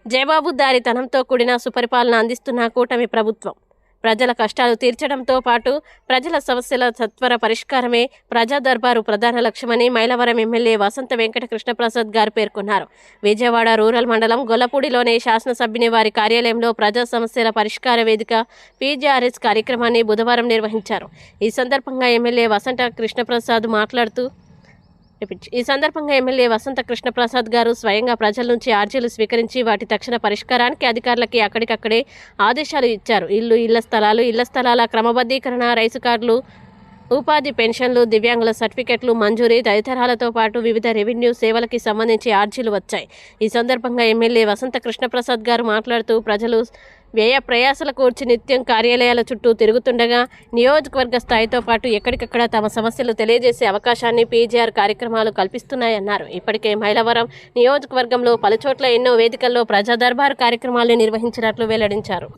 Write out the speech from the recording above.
జయబాబుదారితనంతో కూడిన సుపరిపాలన అందిస్తున్న కూటమి ప్రభుత్వం ప్రజల కష్టాలు తీర్చడంతో పాటు ప్రజల సమస్యల సత్వర పరిష్కారమే ప్రజా దర్బారు ప్రధాన లక్ష్యమని మైలవరం ఎమ్మెల్యే వసంత వెంకట కృష్ణప్రసాద్ గారు పేర్కొన్నారు. విజయవాడ రూరల్ మండలం గొల్లపూడిలోని శాసనసభ్యుని వారి కార్యాలయంలో ప్రజా సమస్యల పరిష్కార వేదిక పీజీఆర్ఎస్ కార్యక్రమాన్ని బుధవారం నిర్వహించారు. ఈ సందర్భంగా ఎమ్మెల్యే వసంత కృష్ణప్రసాద్ గారు స్వయంగా ప్రజల నుంచి అర్జీలు స్వీకరించి వాటి తక్షణ పరిష్కారానికి అధికారులకి అక్కడికక్కడే ఆదేశాలు ఇచ్చారు. ఇళ్ల స్థలాల క్రమబద్ధీకరణ, రైసు కార్డులు, ఉపాధి పెన్షన్లు, దివ్యాంగుల సర్టిఫికెట్లు మంజూరీ తదితరాలతో పాటు వివిధ రెవెన్యూ సేవలకి సంబంధించి అర్జీలు వచ్చాయి. ఈ సందర్భంగా ఎమ్మెల్యే వసంత కృష్ణప్రసాద్ గారు మాట్లాడుతూ ప్రజలు వ్యయ ప్రయాసల కూర్చి నిత్యం కార్యాలయాల చుట్టూ తిరుగుతుండగా నియోజకవర్గ స్థాయితో పాటు ఎక్కడికక్కడ తమ సమస్యలు తెలియజేసే అవకాశాన్ని పీజీఆర్ కార్యక్రమాలు కల్పిస్తున్నాయన్నారు. ఇప్పటికే మైలవరం నియోజకవర్గంలో పలుచోట్ల ఎన్నో వేదికల్లో ప్రజా దర్బారు కార్యక్రమాలు నిర్వహించినట్లు వెల్లడించారు.